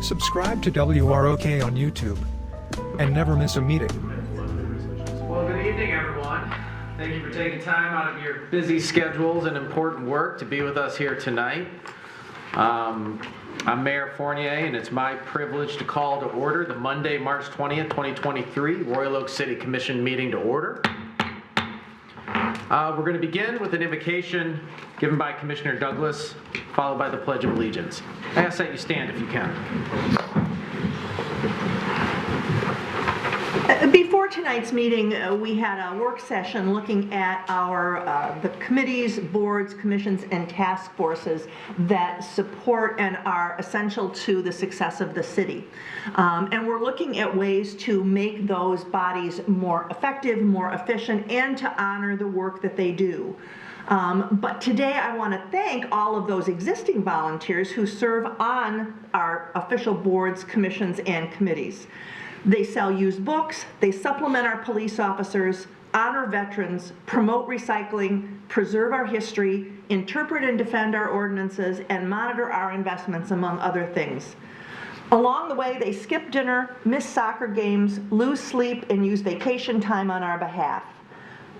Subscribe to WROK on YouTube and never miss a meeting. Well, good evening, everyone. Thank you for taking time out of your busy schedules and important work to be with us here tonight. I'm Mayor Fournier, and it's my privilege to call to order the Monday, March 20th, 2023 Royal Oak City Commission meeting to order. We're going to begin with an invocation given by Commissioner Douglas, followed by the Pledge of Allegiance. I ask that you stand if you can. Before tonight's meeting, we had a work session looking at the committees, boards, commissions, and task forces that support and are essential to the success of the city. And we're looking at ways to make those bodies more effective, more efficient, and to honor the work that they do. But today I want to thank all of those existing volunteers who serve on our official boards, commissions, and committees. They sell used books, they supplement our police officers, honor veterans, promote recycling, preserve our history, interpret and defend our ordinances, and monitor our investments, among other things. Along the way, they skip dinner, miss soccer games, lose sleep, and use vacation time on our behalf.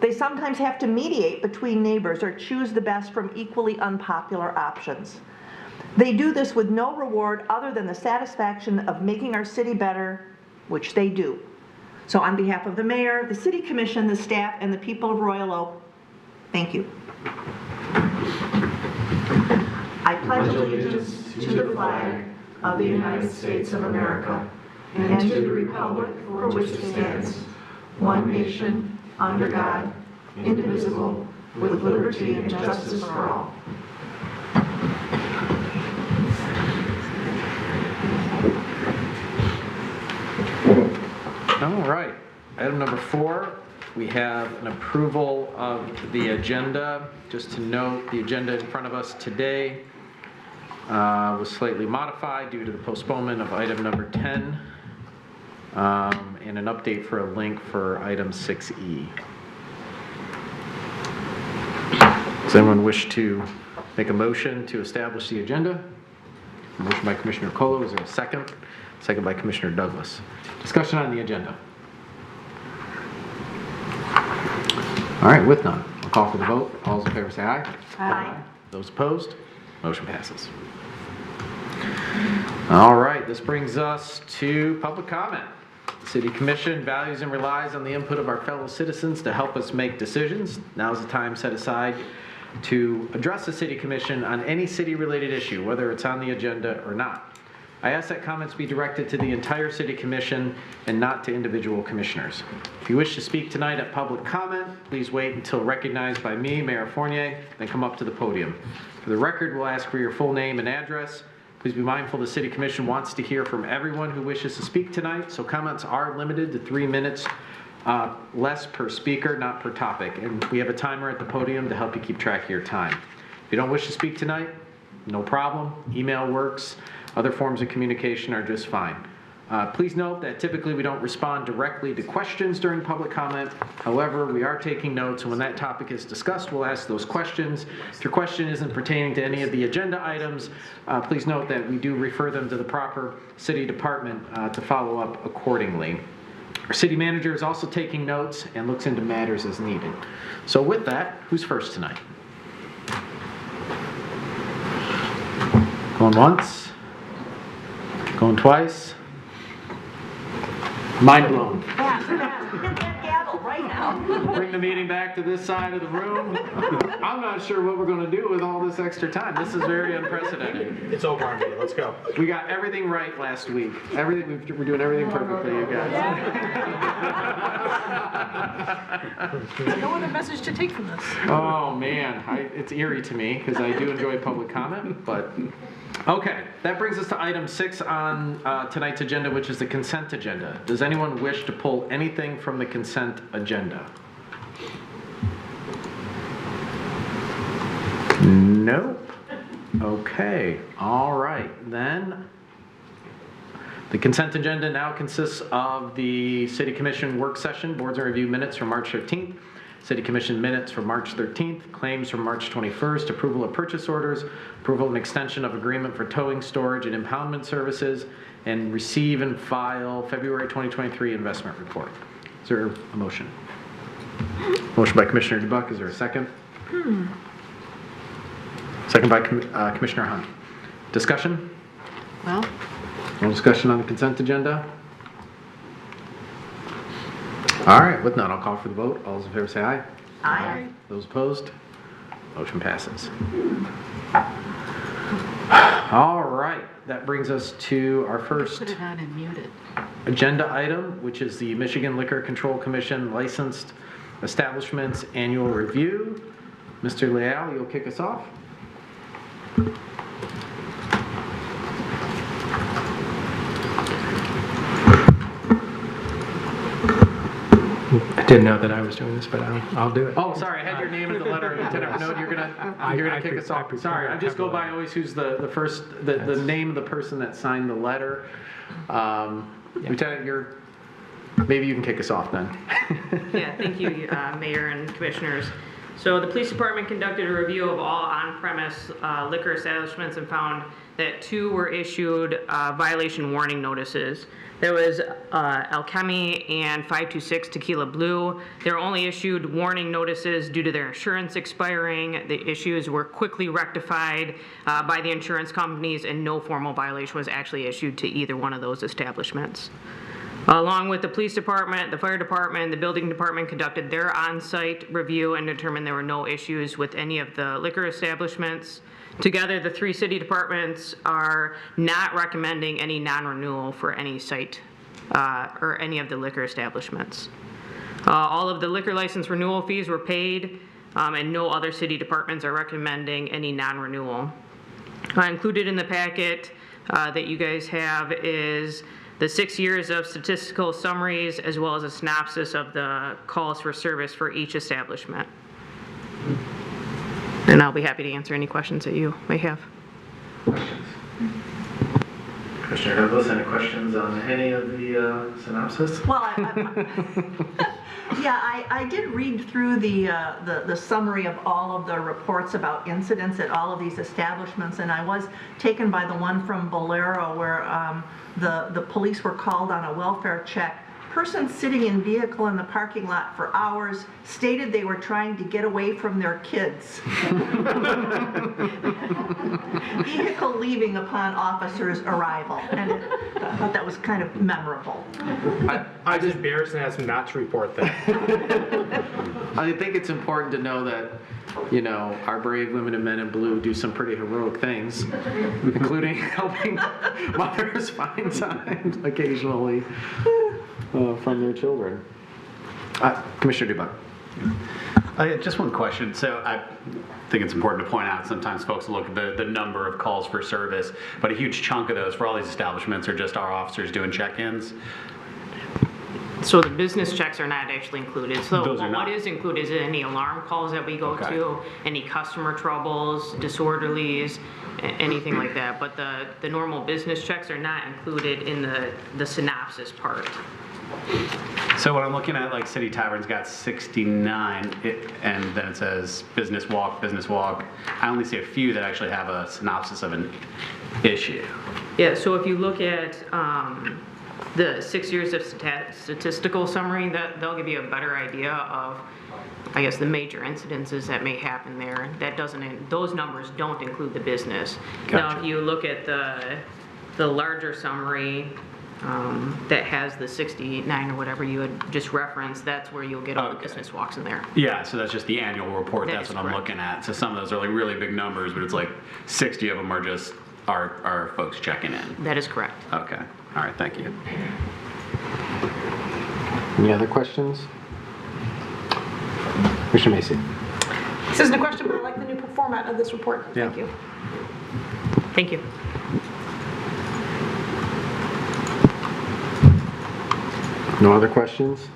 They sometimes have to mediate between neighbors or choose the best from equally unpopular options. They do this with no reward other than the satisfaction of making our city better, which they do. So on behalf of the mayor, the city commission, the staff, and the people of Royal Oak, thank you. I pledge allegiance to the flag of the United States of America and to the republic for which it stands, one nation, under God, indivisible, with liberty and justice for all. All right, item number 4, we have an approval of the agenda. Just to note, the agenda in front of us today was slightly modified due to the postponement of item number 10 and an update for a link for item 6E. Does anyone wish to make a motion to establish the agenda? Motion by Commissioner Colo, is there a second? Second by Commissioner Douglas. Discussion on the agenda. All right, with none, I'll call for the vote. All those in favor say aye. Aye. Those opposed? Motion passes. All right, this brings us to public comment. The City Commission values and relies on the input of our fellow citizens to help us make decisions. Now is the time set aside to address the City Commission on any city-related issue, whether it's on the agenda or not. I ask that comments be directed to the entire City Commission and not to individual commissioners. If you wish to speak tonight at public comment, please wait until recognized by me, Mayor Fournier, then come up to the podium. For the record, we'll ask for your full name and address. Please be mindful the City Commission wants to hear from everyone who wishes to speak tonight, so comments are limited to 3 minutes, less per speaker, not per topic. And we have a timer at the podium to help you keep track of your time. If you don't wish to speak tonight, no problem. Email works. Other forms of communication are just fine. Please note that typically we don't respond directly to questions during public comment. However, we are taking notes, and when that topic is discussed, we'll ask those questions. If your question isn't pertaining to any of the agenda items, please note that we do refer them to the proper city department to follow up accordingly. Our city manager is also taking notes and looks into matters as needed. So with that, who's first tonight? Going once? Going twice? Mind blown. Hit that gavel right now. Bring the meeting back to this side of the room. I'm not sure what we're going to do with all this extra time. This is very unprecedented. It's over on me. Let's go. We got everything right last week. We're doing everything perfectly, you guys. No other message to take from this. Oh man, it's eerie to me because I do enjoy public comment, but okay. That brings us to item 6 on tonight's agenda, which is the consent agenda. Does anyone wish to pull anything from the consent agenda? Nope. Okay. All right. Then the consent agenda now consists of the City Commission work session, boards and review minutes from March 15th, City Commission minutes from March 13th, claims from March 21st, approval of purchase orders, approval and extension of agreement for towing, storage, and impoundment services, and receive and file February 2023 investment report. Is there a motion? Motion by Commissioner DeBuck. Is there a second? Second by Commissioner Hunt. Discussion? Well, No discussion on the consent agenda? All right, with none, I'll call for the vote. All those in favor say aye. Aye. Those opposed? Motion passes. All right, that brings us to our first put it on and mute it. agenda item, which is the Michigan Liquor Control Commission Licensed Establishments Annual Review. Mr. Leal, you'll kick us off. I didn't know that I was doing this, but I'll do it. Oh, sorry, I had your name in the letter. Lieutenant Renaud, you're gonna kick us off. Sorry, I just go by always who's the first, the name of the person that signed the letter. Lieutenant, maybe you can kick us off then. Yeah, thank you, Mayor and Commissioners. So the police department conducted a review of all on-premise liquor establishments and found that 2 were issued violation warning notices. There was Alchemy and 526 Tequila Blue. They were only issued warning notices due to their insurance expiring. The issues were quickly rectified by the insurance companies, and no formal violation was actually issued to either one of those establishments. Along with the police department, the fire department, the building department conducted their on-site review and determined there were no issues with any of the liquor establishments. Together, the 3 city departments are not recommending any non-renewal for any site or any of the liquor establishments. All of the liquor license renewal fees were paid, and no other city departments are recommending any non-renewal. Included in the packet that you guys have is the 6 years of statistical summaries, as well as a synopsis of the calls for service for each establishment. And I'll be happy to answer any questions that you may have. Questions? Commissioner Douglas, any questions on any of the synopsis? Well, I did read through the summary of all of the reports about incidents at all of these establishments, and I was taken by the one from Bolero where the police were called on a welfare check. Person sitting in vehicle in the parking lot for hours stated they were trying to get away from their kids. Vehicle leaving upon officer's arrival, and I thought that was kind of memorable. I just embarrassed and asked him not to report that. I think it's important to know that, you know, our brave women and men in blue do some pretty heroic things, including helping mothers find time occasionally from their children. Commissioner DeBuck. Just one question. So I think it's important to point out sometimes folks look at the number of calls for service, but a huge chunk of those for all these establishments are just our officers doing check-ins. So the business checks are not actually included. So Those are not. what is included is any alarm calls that we go Okay. to, any customer troubles, disorderlies, anything like that. But the normal business checks are not included in the synopsis part. So when I'm looking at like City Tavern's got 69, and then it says business walk. I only see a few that actually have a synopsis of an issue. Yeah, so if you look at the 6 years of statistical summary, they'll give you a better idea of, I guess, the major incidences that may happen there. Those numbers don't include the business. Gotcha. Now, if you look at the larger summary that has the 69 or whatever you had just referenced, that's where you'll get all the Okay. business walks in there. Yeah, so that's just the annual report. That That's is what I'm correct. looking at. So some of those are like really big numbers, but it's like 60 of them are just our folks checking in. That is correct. Okay. All right. Thank you. Any other questions? Commissioner Macy. This isn't a question, but I like the new format of this report. Yeah. Thank you. Thank you. No other questions?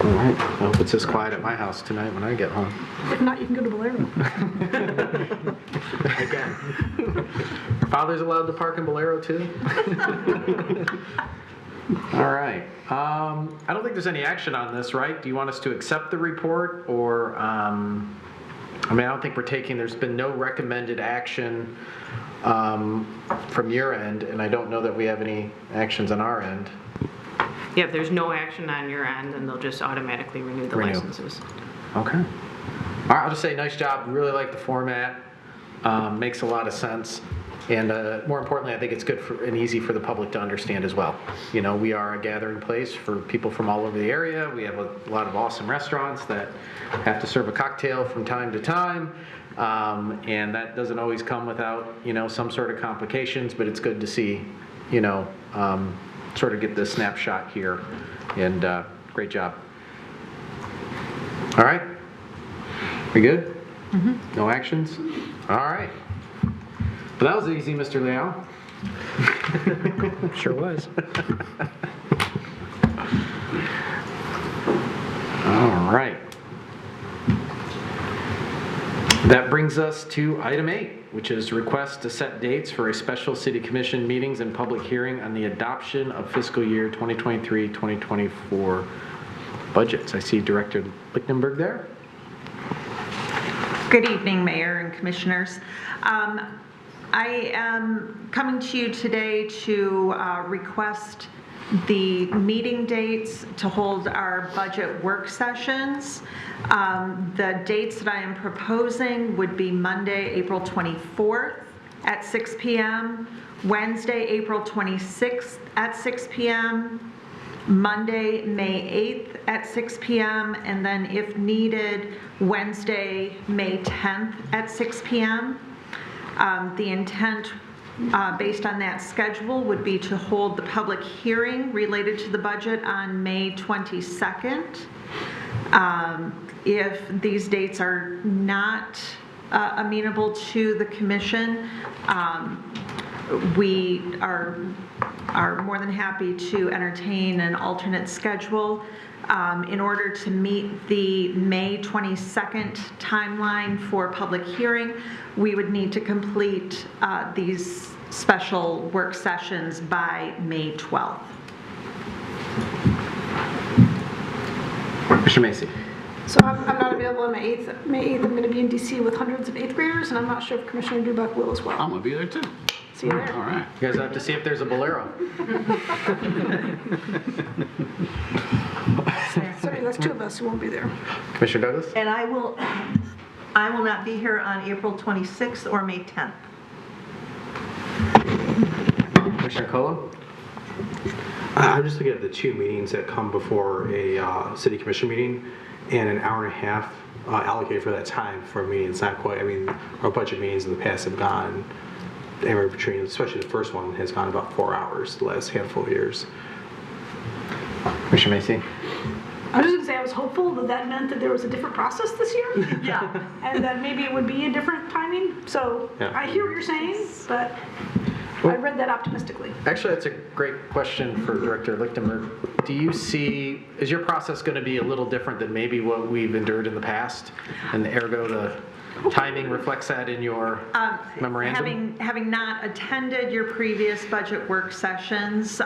All right, I hope it's this quiet at my house tonight when I get home. If not, you can go to Bolero. Again. Are fathers allowed to park in Bolero too? All right. I don't think there's any action on this, right? Do you want us to accept the report or, I don't think we're taking, there's been no recommended action from your end, and I don't know that we have any actions on our end. Yeah, if there's no action on your end, then they'll just automatically renew the licenses. Okay. All right, I'll just say nice job. Really like the format. Makes a lot of sense. And more importantly, I think it's good and easy for the public to understand as well. You know, we are a gathering place for people from all over the area. We have a lot of awesome restaurants that have to serve a cocktail from time to time. And that doesn't always come without, you know, some sort of complications, but it's good to see, you know, sort of get this snapshot here. And great job. All right. We good? No actions? All right. Well, that was easy, Mr. Leal. Sure was. All right. That brings us to item 8, which is request to set dates for a special city commission meetings and public hearing on the adoption of fiscal year 2023-2024 budgets. I see Director Lichtenberg there. Good evening, Mayor and Commissioners. I am coming to you today to request the meeting dates to hold our budget work sessions. The dates that I am proposing would be Monday, April 24th at 6 p.m., Wednesday, April 26th at 6 p.m., Monday, May 8th at 6 p.m., and then if needed, Wednesday, May 10th at 6 p.m. The intent, based on that schedule, would be to hold the public hearing related to the budget on May 22nd. If these dates are not amenable to the commission, we are more than happy to entertain an alternate schedule. In order to meet the May 22nd timeline for public hearing, we would need to complete these special work sessions by May 12th. Mr. Macy. So I'm not available on May 8th. May 8th, I'm going to be in DC with hundreds of 8th graders, and I'm not sure if Commissioner Dubak will as well. I'm gonna be there too. See you there. All right. You guys have to see if there's a bolero. Sorry, that's 2 of us who won't be there. Commissioner Douglas? And I will not be here on April 26th or May 10th. Commissioner Colo? I'm just looking at the 2 meetings that come before a city commission meeting, and an hour and a half allocated for that time for a meeting. It's not quite, I mean, our budget meetings in the past have gone, anywhere between, especially the first one, has gone about 4 hours the last handful of years. Commissioner Macy? I was just going to say I was hopeful that that meant that there was a different process this year. Yeah. And that maybe it would be a different timing. So Yeah. I hear what you're saying, but I read that optimistically. Actually, that's a great question for Director Lichtenberg. Do you see, is your process going to be a little different than maybe what we've endured in the past? And ergo, the timing reflects that in your memorandum? Having not attended your previous budget work sessions,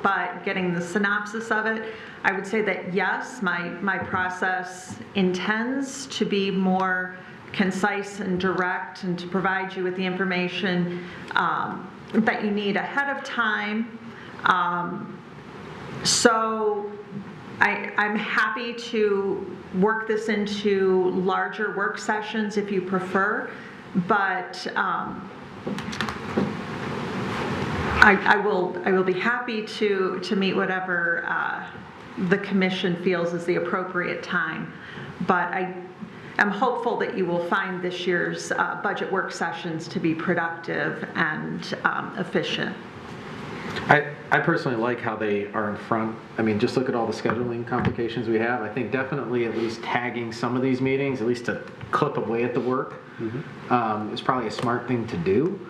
but getting the synopsis of it, I would say that yes, my process intends to be more concise and direct and to provide you with the information that you need ahead of time. So I'm happy to work this into larger work sessions if you prefer, but I will be happy to meet whatever the commission feels is the appropriate time. But I am hopeful that you will find this year's budget work sessions to be productive and efficient. I personally like how they are in front. I mean, just look at all the scheduling complications we have. I think definitely at least tagging some of these meetings, at least to clip away at the work, is probably a smart thing to do.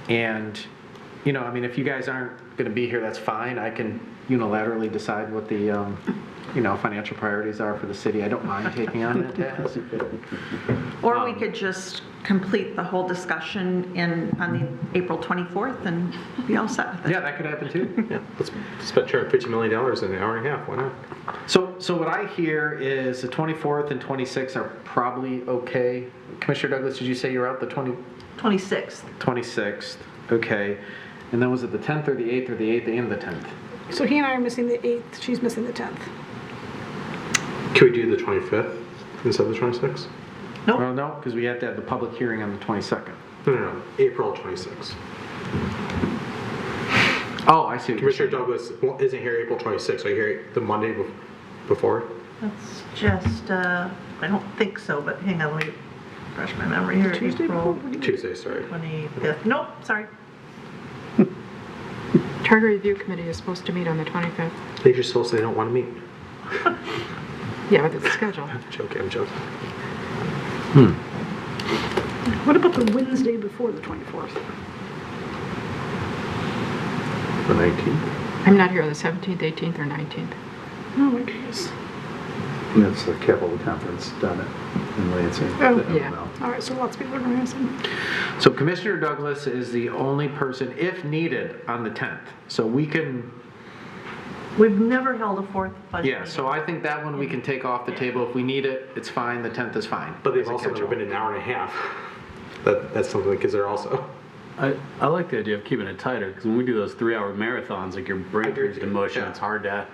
And, you know, I mean, if you guys aren't going to be here, that's fine. I can unilaterally decide what the financial priorities are for the city, I don't mind taking on that task. Or we could just complete the whole discussion on the April 24th and be all set with it. Yeah, that could happen too. Yeah, let's spend $250 million in an hour and a half, why not? So what I hear is the 24th and 26th are probably okay. Commissioner Douglas, did you say you're out the 26th. 26th? Okay. And then was it the 10th or the 8th or the 8th and the 10th? So he and I are missing the 8th, she's missing the 10th. Can we do the 25th instead of the 26th? Nope. Well, no, because we have to have the public hearing on the 22nd. No, April 26th. Oh, I see. What you're Commissioner saying. Douglas isn't here April 26th, are you here the Monday before? That's just, I don't think so, but hang on, let me refresh my memory here. Tuesday April before? Tuesday, sorry. 25th. Nope, sorry. Charter Review Committee is supposed to meet on the 25th. They just told us they don't want to meet. Yeah, but it's scheduled. I'm joking. What about the Wednesday before the 24th? The 19th? I'm not here on the 17th, 18th, or 19th. Oh my goodness. That's the Capital Conference down in Lansing. Oh, yeah. All right, so lots of people are going to miss him. So Commissioner Douglas is the only person, if needed, on the 10th. So we can, We've never held a fourth budget yeah, meeting. so I think that one we can take off the table. If we need it, it's fine. The 10th is fine. But they've As a also never catch-all. been an hour and a half. That's something, because they're also. I like the idea of keeping it tighter, because when we do those 3-hour marathons, like your brain turns to mush and it's hard to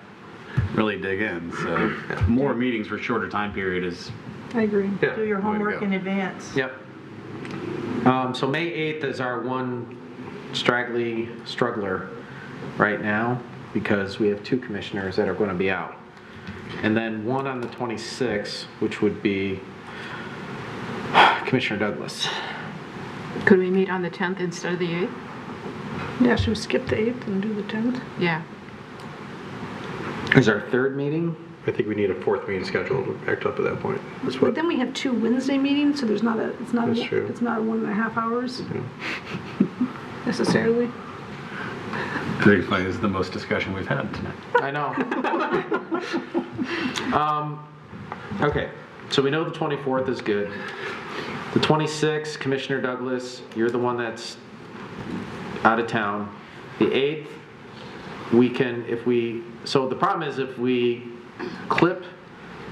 really dig in. So more meetings for shorter time period is, I agree. Yeah. Do your Way to homework go. in advance. Yep. So May 8th is our one straggly struggler right now, because we have 2 commissioners that are going to be out. And then one on the 26th, which would be Commissioner Douglas. Could we meet on the 10th instead of the 8th? Yeah, should we skip the 8th and do the 10th? Yeah. Is our 3rd meeting? I think we need a 4th meeting scheduled. We're backed up at that point. That's But what. then we have 2 Wednesday meetings, so there's not a, it's not, That's true. it's not 1.5 hours necessarily. I think it's funny, this is the most discussion we've had tonight. I know. Okay, so we know the 24th is good. The 26th, Commissioner Douglas, you're the one that's out of town. The 8th, we can, so the problem is if we clip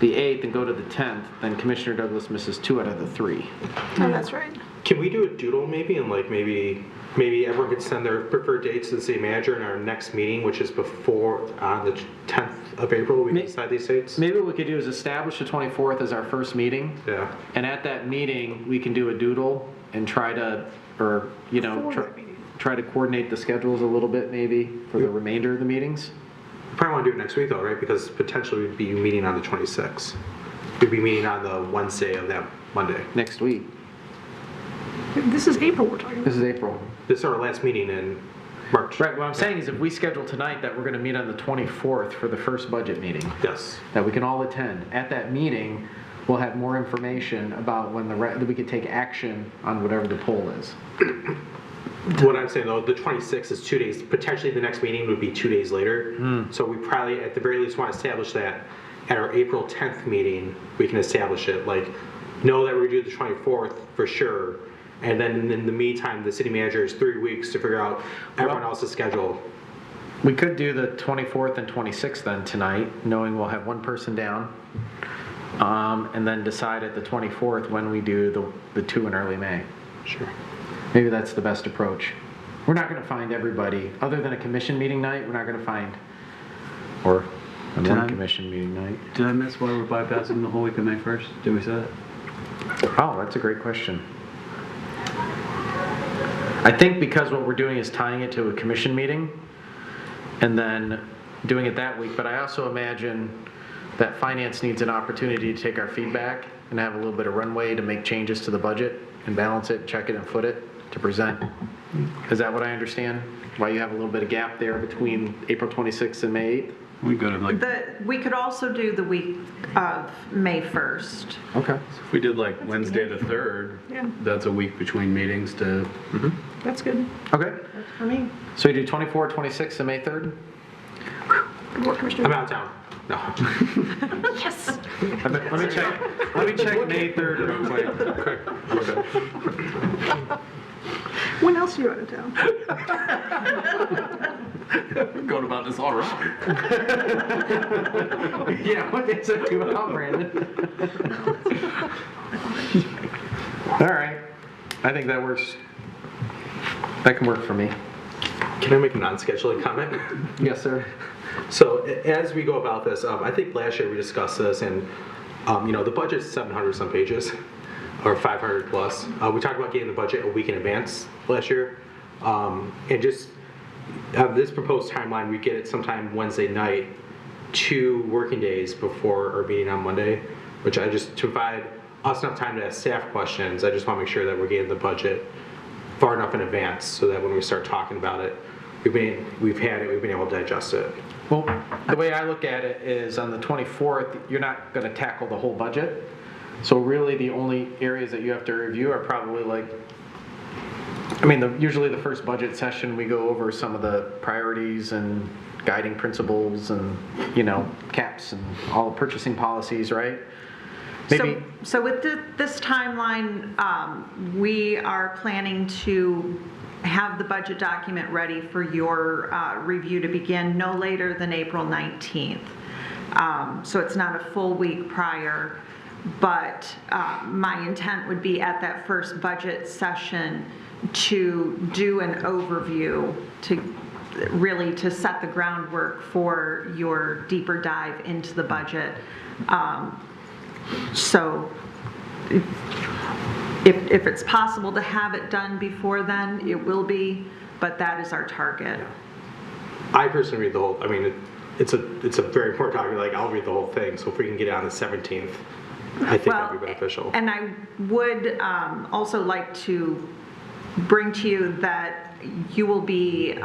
the 8th and go to the 10th, then Commissioner Douglas misses 2 out of the 3. Oh, that's right. Can we do a doodle maybe, and like maybe everyone could send their preferred dates to the city manager in our next meeting, which is before, on the 10th of April, we can decide these dates? Maybe what we could do is establish the 24th as our first meeting. Yeah. And at that meeting, we can do a doodle and try to, or, Before that meeting. try to coordinate the schedules a little bit maybe for the remainder of the meetings. We probably want to do it next week though, right? Because potentially we'd be meeting on the 26th. We'd be meeting on the Wednesday of that Monday. Next week. This is April we're talking about. This is April. This is our last meeting in March. Right, what I'm saying is if we schedule tonight that we're going to meet on the 24th for the first budget meeting, Yes. that we can all attend. At that meeting, we'll have more information about when that we could take action on whatever the poll is. What I'm saying though, the 26th is 2 days, potentially the next meeting would be 2 days later. So we probably, at the very least, want to establish that at our April 10th meeting, we can establish it, like, know that we're due the 24th for sure. And then in the meantime, the city manager has 3 weeks to figure out everyone else's schedule. We could do the 24th and 26th then tonight, knowing we'll have one person down. And then decide at the 24th when we do the 2 in early May. Sure. Maybe that's the best approach. We're not going to find everybody, other than a commission meeting night, we're not going to find, or a non-commission meeting night. Did I miss why we're bypassing the whole week of May 1st? Did we say that? Oh, that's a great question. I think because what we're doing is tying it to a commission meeting and then doing it that week, but I also imagine that finance needs an opportunity to take our feedback and have a little bit of runway to make changes to the budget and balance it, check it and foot it to present. Is that what I understand? Why you have a little bit of gap there between April 26th and May 8th? We go to like, We could also do the week of May 1st. Okay. if we did like Wednesday the 3rd, Yeah. that's a week between meetings to, That's good. Okay. For me. So you do 24, 26, and May 3rd? Good work, Commissioner. I'm out of town. No. Yes. Let me check May 3rd real quick. Okay. When else are you out of town? Going about this all wrong. Yeah, what days are you out, Brandon? All right, I think that works. That can work for me. Can I make a non-scheduling comment? Yes, sir. So as we go about this, I think last year we discussed this, and the budget's 700 some pages, or 500 plus. We talked about getting the budget a week in advance last year, and just this proposed timeline, we get it sometime Wednesday night, 2 working days before our meeting on Monday, which I just to provide us enough time to ask staff questions. I just want to make sure that we're getting the budget far enough in advance so that when we start talking about it, we've been able to digest it. Well, the way I look at it is on the 24th, you're not going to tackle the whole budget. So really the only areas that you have to review are probably usually the first budget session, we go over some of the priorities and guiding principles and, caps and all the purchasing policies, right? Maybe. So with this timeline, we are planning to have the budget document ready for your review to begin no later than April 19th. So it's not a full week prior, but my intent would be at that first budget session to do an overview to set the groundwork for your deeper dive into the budget. So if it's possible to have it done before then, it will be, but that is our target. I personally read the whole. It's a very important document. I'll read the whole thing. So if we can get it on the 17th, I think that'd be beneficial. And I would also like to bring to you that you will be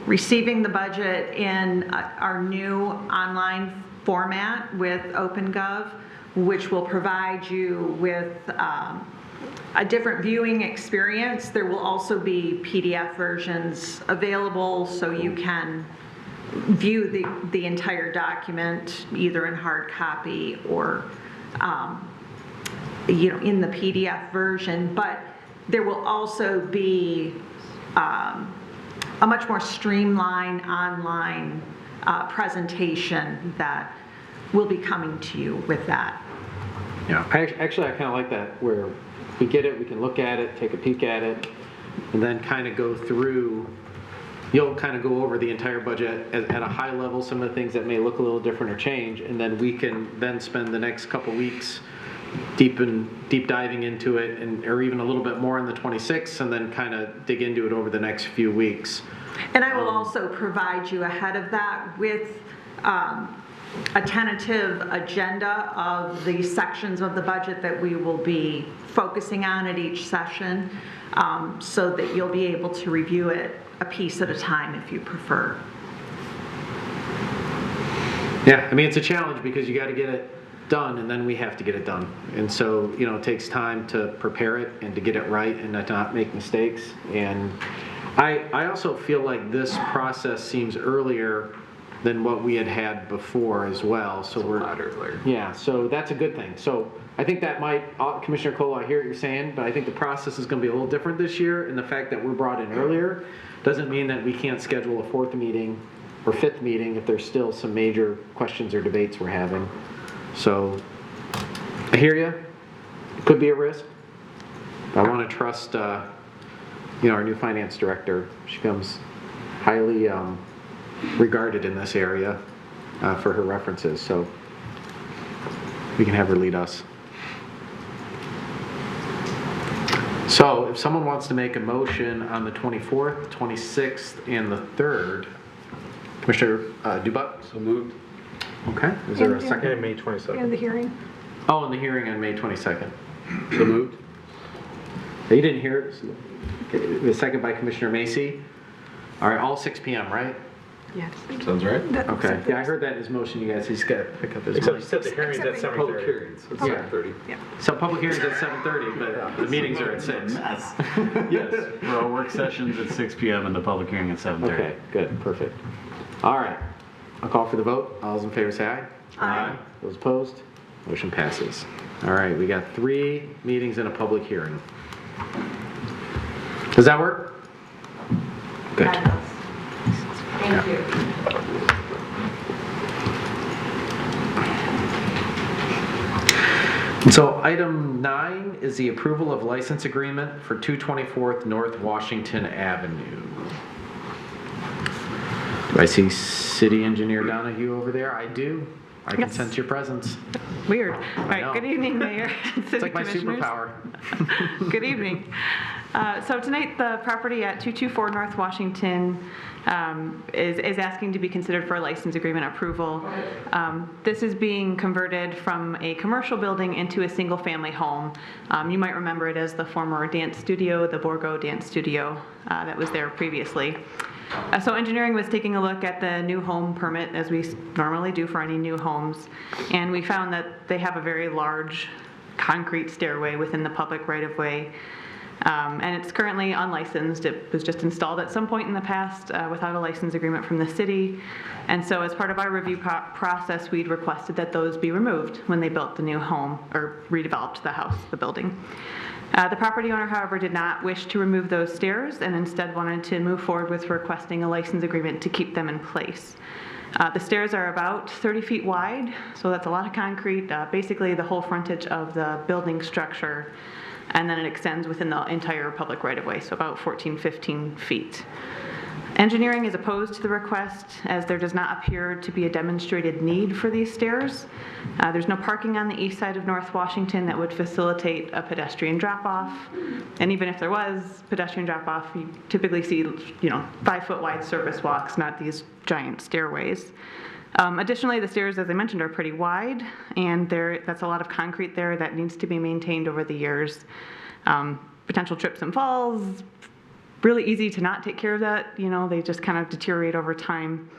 receiving the budget in our new online format with OpenGov, which will provide you with a different viewing experience. There will also be PDF versions available so you can view the entire document either in hard copy or in the PDF version, but there will also be a much more streamlined online presentation that will be coming to you with that. Yeah, I kind of like that, where we get it, we can look at it, take a peek at it, and then kind of go through. You'll kind of go over the entire budget at a high level, some of the things that may look a little different or change, and then we can then spend the next couple weeks deep diving into it, or even a little bit more on the 26th, and then kind of dig into it over the next few weeks. And I will also provide you ahead of that with a tentative agenda of the sections of the budget that we will be focusing on at each session, so that you'll be able to review it a piece at a time if you prefer. Yeah, it's a challenge because you got to get it done, and then we have to get it done. And so, it takes time to prepare it and to get it right and to not make mistakes. And I also feel like this process seems earlier than what we had before as well. So we're a lot earlier. Yeah, so that's a good thing. So I think that might, Commissioner Cole, I hear what you're saying, but I think the process is going to be a little different this year, and the fact that we're brought in earlier doesn't mean that we can't schedule a 4th meeting or 5th meeting if there's still some major questions or debates we're having. So I hear you. It could be a risk. I want to trust, our new finance director. She comes highly regarded in this area for her references, so we can have her lead us. So if someone wants to make a motion on the 24th, 26th, and the 3rd, Commissioner Dubuck? So moved. Okay, is there a And- second? And May 22nd. And the hearing. Oh, and the hearing on May 22nd. So moved. You didn't hear it? Okay, the second by Commissioner Macy. All right, all 6 p.m., right? Yes. Sounds right. Okay, yeah, I heard that in his motion, you guys. He's got to pick up his Except mic. you said the hearing's at Except 7:30. Public hearings. It's Yeah. 7:30. So public hearings at 7:30, but the meetings are at 6. Yes, WROK work sessions at 6 p.m. and the public hearing at 7:30. Okay, good, perfect. All right, I'll call for the vote. All those in favor say aye. Aye. Those opposed? Motion passes. All right, we got 3 meetings and a public hearing. Does that work? Good. Thank you. So item 9 is the approval of license agreement for 224th North Washington Avenue. Do I see City Engineer Donahue over there? I do. I can Yes. sense your presence. Weird. All know. right, good evening, Mayor and City It's like my Commissioners. superpower. Good evening. So tonight, the property at 224 North Washington is asking to be considered for a license agreement approval. This is being converted from a commercial building into a single-family home. You might remember it as the former dance studio, the Borgo Dance Studio that was there previously. So engineering was taking a look at the new home permit, as we normally do for any new homes, and we found that they have a very large concrete stairway within the public right-of-way. And it's currently unlicensed. It was just installed at some point in the past without a license agreement from the city. And so as part of our review process, we'd requested that those be removed when they built the new home or redeveloped the house, the building. The property owner, however, did not wish to remove those stairs and instead wanted to move forward with requesting a license agreement to keep them in place. The stairs are about 30 feet wide, so that's a lot of concrete, basically the whole frontage of the building structure, and then it extends within the entire public right-of-way, so about 14, 15 feet. Engineering is opposed to the request as there does not appear to be a demonstrated need for these stairs. There's no parking on the east side of North Washington that would facilitate a pedestrian drop-off. And even if there was pedestrian drop-off, you typically see, 5-foot wide surface walks, not these giant stairways. Additionally, the stairs, as I mentioned, are pretty wide, and that's a lot of concrete there that needs to be maintained over the years. Potential trips and falls, really easy to not take care of that. They just kind of deteriorate over time.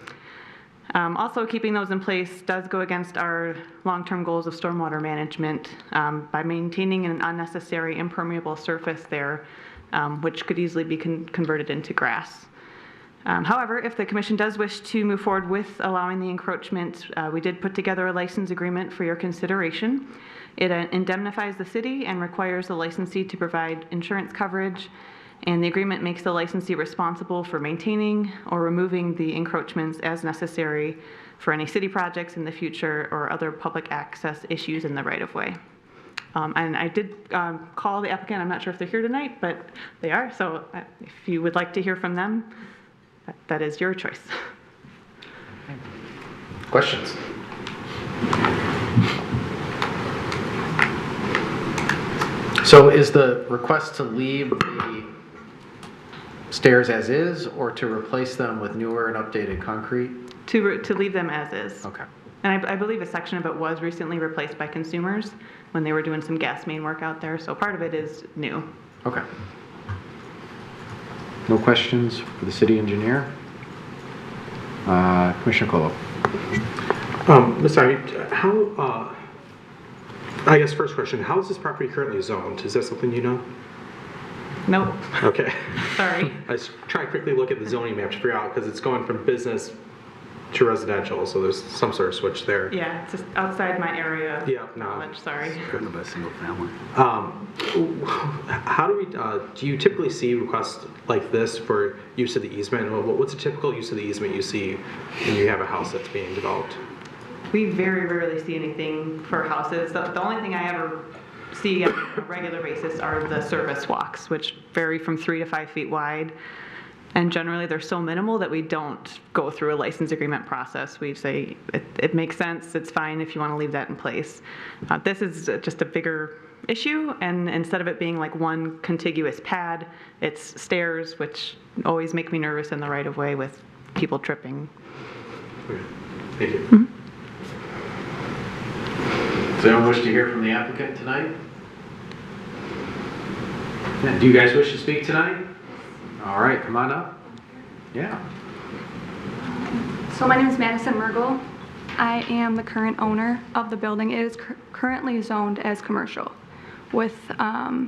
Also, keeping those in place does go against our long-term goals of stormwater management by maintaining an unnecessary impermeable surface there, which could easily be converted into grass. However, if the commission does wish to move forward with allowing the encroachment, we did put together a license agreement for your consideration. It indemnifies the city and requires the licensee to provide insurance coverage, and the agreement makes the licensee responsible for maintaining or removing the encroachments as necessary for any city projects in the future or other public access issues in the right-of-way. And I did call the applicant. I'm not sure if they're here tonight, but they are. So if you would like to hear from them, that is your choice. Questions? So is the request to leave the stairs as is or to replace them with newer and updated concrete? To leave them as is. Okay. And I believe a section of it was recently replaced by Consumers when they were doing some gas main work out there. So part of it is new. Okay. No questions for the city engineer? Commissioner Colo. Sorry, I guess first question, how is this property currently zoned? Is that something you know? Nope. Okay. Sorry. I was trying to quickly look at the zoning map to figure out, because it's going from business to residential, so there's some sort of switch there. Yeah, it's just outside my area of Yeah, no. knowledge, sorry. Driven by single family. How do you typically see requests like this for use of the easement? What's a typical use of the easement you see when you have a house that's being developed? We very rarely see anything for houses. The only thing I ever see on a regular basis are the service walks, which vary from 3 to 5 feet wide. And generally, they're so minimal that we don't go through a license agreement process. We say it makes sense, it's fine if you want to leave that in place. This is just a bigger issue, and instead of it being like one contiguous pad, it's stairs, which always make me nervous in the right-of-way with people tripping. Okay. Thank you. Mm-hmm. Does anyone wish to hear from the applicant tonight? Yeah, do you guys wish to speak tonight? All right, come on up. Yeah. So my name is Madison Mergel. I am the current owner of the building. It is currently zoned as commercial with a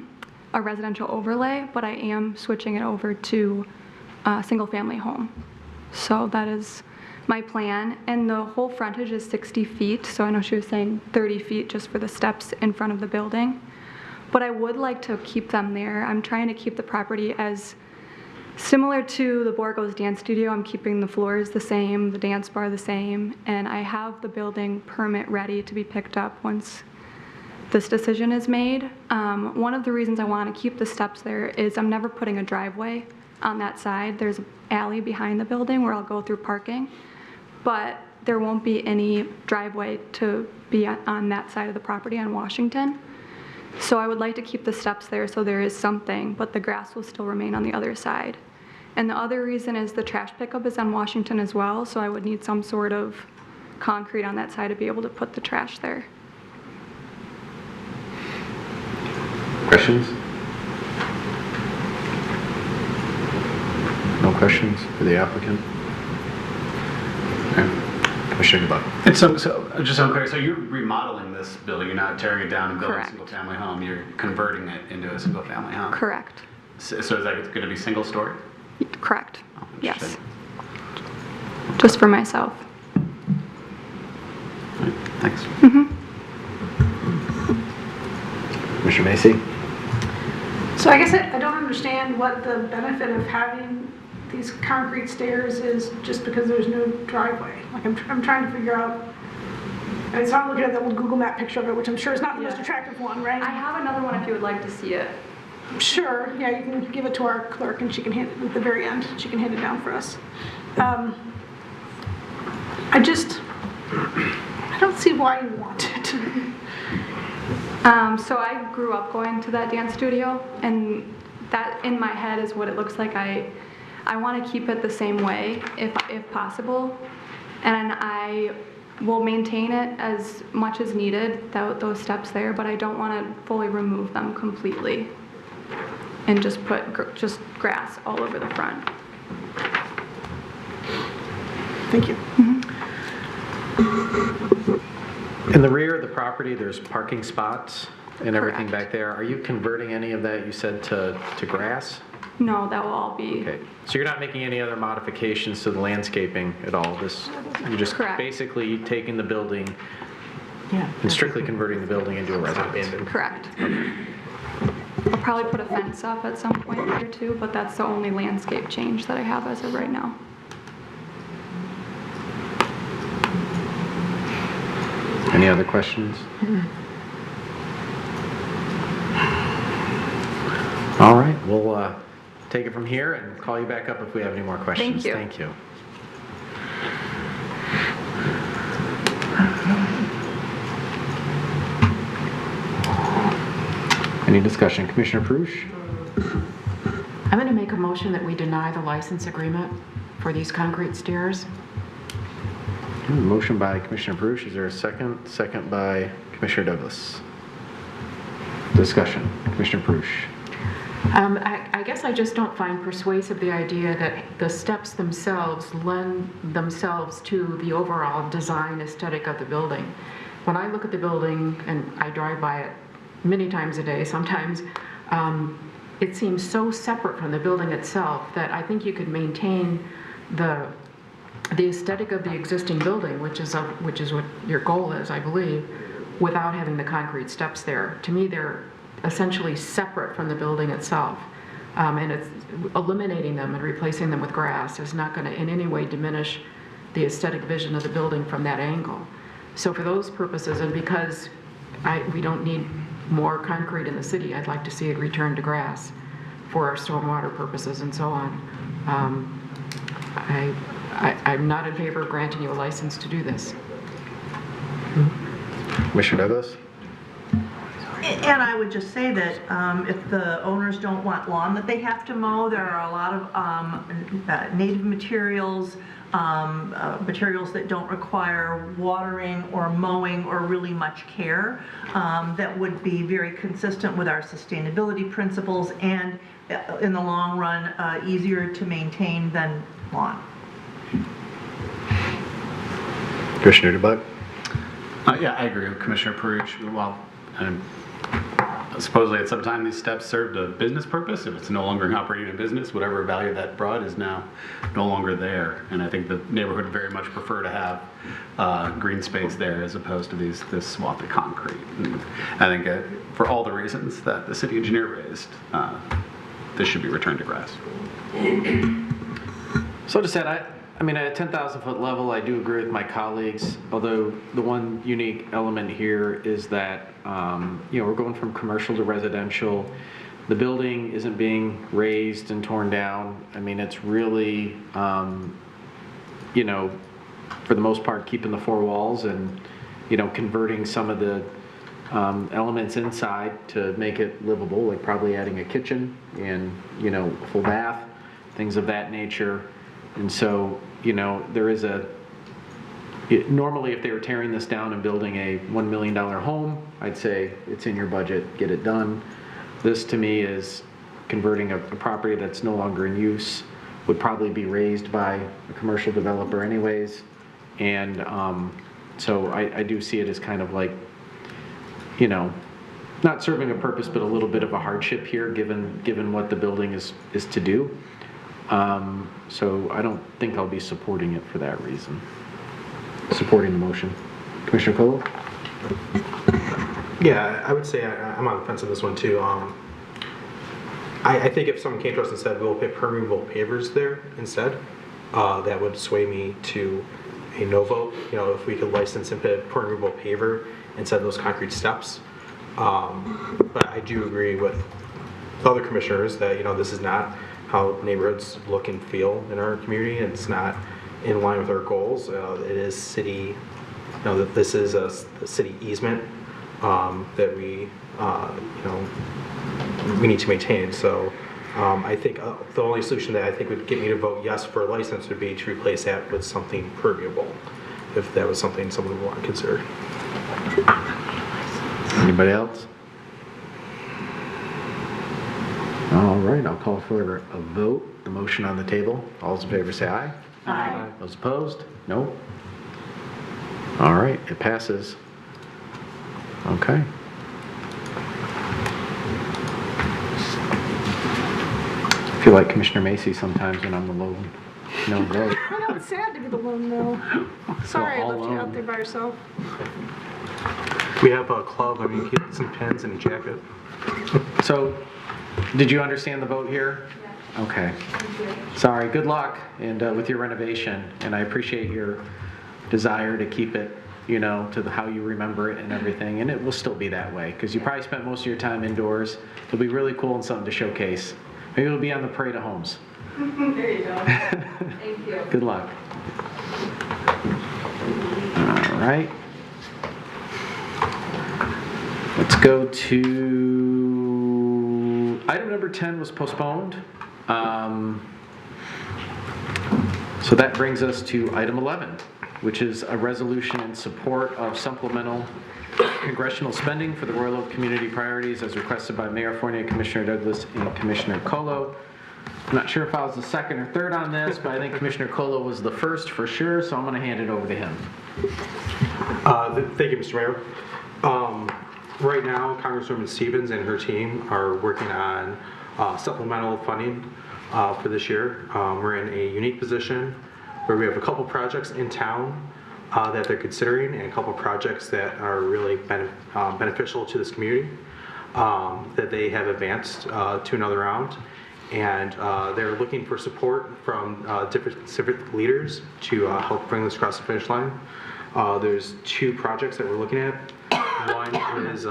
residential overlay, but I am switching it over to a single family home. So that is my plan, and the whole frontage is 60 feet, so I know she was saying 30 feet just for the steps in front of the building. But I would like to keep them there. I'm trying to keep the property as similar to the Borgo's dance studio. I'm keeping the floors the same, the dance bar the same, and I have the building permit ready to be picked up once this decision is made. One of the reasons I want to keep the steps there is I'm never putting a driveway on that side. There's an alley behind the building where I'll go through parking, but there won't be any driveway to be on that side of the property on Washington. So I would like to keep the steps there so there is something, but the grass will still remain on the other side. And the other reason is the trash pickup is on Washington as well, so I would need some sort of concrete on that side to be able to put the trash there. Questions? No questions for the applicant? Okay. Commissioner DeBuck. And so just so I'm clear, so you're remodeling this building, you're not tearing it down and building Correct. a single-family home, you're converting it into a single-family home? Correct. So is that going to be single-story? Correct. Oh, Yes. interesting. Just for myself. All right, thanks. Commissioner Macy? So I guess I don't understand what the benefit of having these concrete stairs is just because there's no driveway. Like I'm trying to figure out, and so I'm looking at the old Google Map picture of it, which I'm sure is not the most attractive one, right? I have another one if you would like to see it. Sure, yeah, you can give it to our clerk and she can hand it at the very end. She can hand it down for us. I don't see why you want it. So I grew up going to that dance studio, and that in my head is what it looks like. I want to keep it the same way if possible, and I will maintain it as much as needed, those steps there, but I don't want to fully remove them completely and just put just grass all over the front. Thank you. In the rear of the property, there's parking spots and everything Correct. back there. Are you converting any of that, you said, to grass? No, that will all be Okay, so you're not making any other modifications to the landscaping at all? You're just Correct. basically taking the building and strictly converting the building into a residence? correct. I'll probably put a fence up at some point there too, but that's the only landscape change that I have as of right now. Any other questions? All right, we'll take it from here and call you back up if we have any more questions. Thank you. Thank you. Any discussion? Commissioner Prush? I'm going to make a motion that we deny the license agreement for these concrete stairs. Motion by Commissioner Prush. Is there a second? Second by Commissioner Douglas. Discussion. Commissioner Prush. I guess I just don't find persuasive the idea that the steps themselves lend themselves to the overall design aesthetic of the building. When I look at the building, and I drive by it many times a day sometimes, it seems so separate from the building itself that I think you could maintain the aesthetic of the existing building, which is what your goal is, I believe, without having the concrete steps there. To me, they're essentially separate from the building itself. And it's eliminating them and replacing them with grass is not going to in any way diminish the aesthetic vision of the building from that angle. So for those purposes, and because we don't need more concrete in the city, I'd like to see it return to grass for our stormwater purposes and so on. I'm not in favor of granting you a license to do this. Commissioner Douglas? And I would just say that if the owners don't want lawn that they have to mow, there are a lot of native materials, materials that don't require watering or mowing or really much care, that would be very consistent with our sustainability principles and in the long run easier to maintain than lawn. Commissioner DeBuck? Yeah, I agree with Commissioner Prush. Well, supposedly at some time these steps served a business purpose. If it's no longer operating a business, whatever value that brought is now no longer there. And I think the neighborhood would very much prefer to have green space there as opposed to this swath of concrete. And I think for all the reasons that the city engineer raised, this should be returned to grass. So to said, I mean, at a 10,000 foot level, I do agree with my colleagues, although the one unique element here is that, we're going from commercial to residential. The building isn't being raised and torn down. I mean, it's really, for the most part, keeping the four walls and, converting some of the elements inside to make it livable, like probably adding a kitchen and, a full bath, things of that nature. And so, there is normally if they were tearing this down and building a $1 million home, I'd say it's in your budget, get it done. This to me is converting a property that's no longer in use, would probably be raised by a commercial developer anyways. And so I do see it as kind of like, not serving a purpose, but a little bit of a hardship here given what the building is to do. So I don't think I'll be supporting it for that reason. Supporting the motion. Commissioner Colo? Yeah, I would say I'm on the fence on this one too. I think if someone came to us and said we'll put permeable pavers there instead, that would sway me to a no vote. If we could license and put permeable paver instead of those concrete steps. But I do agree with the other commissioners that this is not how neighborhoods look and feel in our community. It's not in line with our goals. It is city, that this is a city easement that we need to maintain. So I think the only solution that I think would get me to vote yes for a license would be to replace that with something permeable, if that was something someone would want to consider. Anybody else? All right, I'll call for a vote. The motion on the table. All those in favor say aye. Aye. Those opposed? No? All right, it passes. Okay. I feel like Commissioner Macy sometimes when I'm alone. No vote. I know, it's sad to be the lone though. Sorry, I all left you alone. out there by yourself. We have a club. I mean, get some pens and a jacket. So, did you understand the vote here? Yeah. Okay. Sorry, good luck and with your renovation, and I appreciate your desire to keep it, to how you remember it and everything, and it will still be that way, because you probably spent most of your time indoors. It'll be really cool and something to showcase. Maybe it'll be on the parade of homes. There you go. Thank you. Good luck. All right. Let's go to item number 10 was postponed. So that brings us to item 11, which is a resolution in support of supplemental congressional spending for the Royal Oak Community Priorities as requested by Mayor Fournier, Commissioner Douglas, and Commissioner Colo. I'm not sure if I was the second or third on this, but I think Commissioner Colo was the first for sure, so I'm going to hand it over to him. Thank you, Mr. Mayor. Right now, Congresswoman Stevens and her team are working on supplemental funding for this year. We're in a unique position where we have a couple projects in town that they're considering and a couple projects that are really beneficial to this community that they have advanced to another round. And they're looking for support from different civic leaders to help bring this across the finish line. There's two projects that we're looking at. One is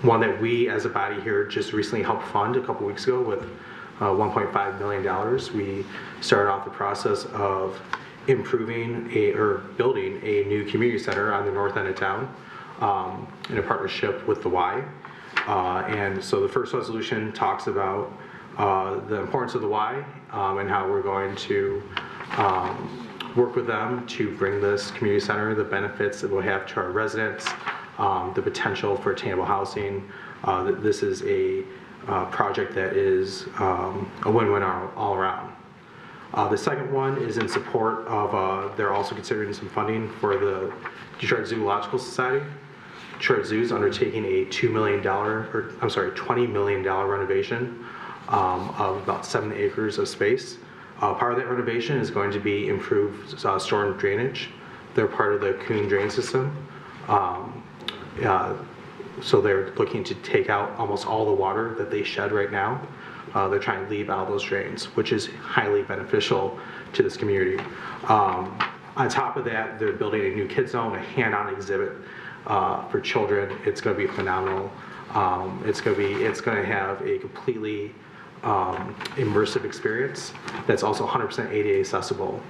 one that we as a body here just recently helped fund a couple weeks ago with $1.5 million. We started off the process of improving building a new community center on the north end of town in a partnership with the Y. And so the first resolution talks about the importance of the Y and how we're going to work with them to bring this community center, the benefits it will have to our residents, the potential for attainable housing. This is a project that is a win-win all around. The second one is in support of, they're also considering some funding for the Detroit Zoological Society. Detroit Zoo is undertaking a $20 million renovation of about 7 acres of space. Part of that renovation is going to be improved storm drainage. They're part of the Coon drain system. So they're looking to take out almost all the water that they shed right now. They're trying to leave out those drains, which is highly beneficial to this community. On top of that, they're building a new kids zone, a hand-on exhibit for children. It's going to be phenomenal. It's going to have a completely immersive experience that's also 100% ADA accessible.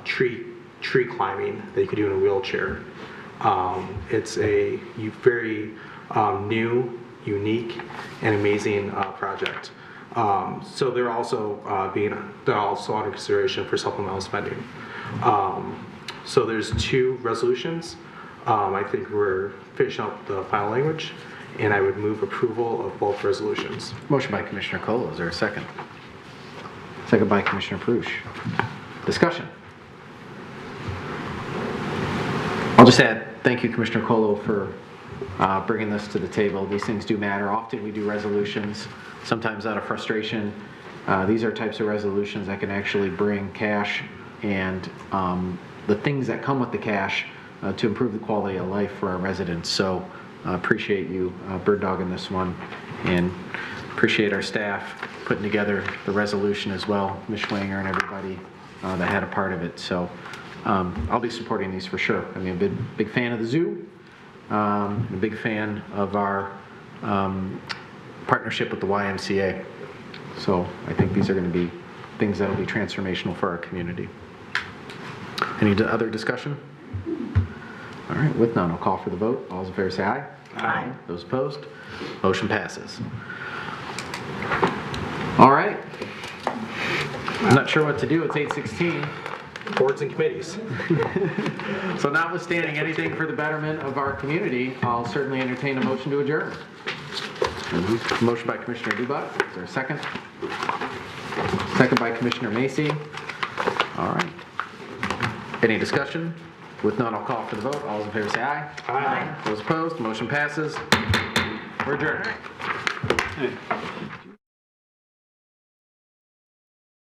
Tree climbing that you could do in a wheelchair. It's a very new, unique, and amazing project. So they're also under consideration for supplemental spending. So there's 2 resolutions. I think we're finishing up the final language, and I would move approval of both resolutions. Motion by Commissioner Colo. Is there a second? Second by Commissioner Prush. Discussion. I'll just add, thank you, Commissioner Colo, for bringing this to the table. These things do matter. Often we do resolutions, sometimes out of frustration. These are types of resolutions that can actually bring cash and the things that come with the cash to improve the quality of life for our residents. So appreciate you bird dogging this one, and appreciate our staff putting together the resolution as well, Ms. Schwanger and everybody that had a part of it. So I'll be supporting these for sure. I mean, I'm a big fan of the zoo, a big fan of our partnership with the YMCA. So I think these are going to be things that will be transformational for our community. Any other discussion? All right, with none, I'll call for the vote. All those in favor say aye. Aye. Those opposed? Motion passes. All right. I'm not sure what to do. It's 8:16. Boards and committees. So notwithstanding anything for the betterment of our community, I'll certainly entertain a motion to adjourn. Motion by Commissioner Dubak. Is there a second? Second by Commissioner Macy. All right. Any discussion? With none, I'll call for the vote. All those in favor say aye. Aye. Those opposed, motion passes. We're adjourned. Hey.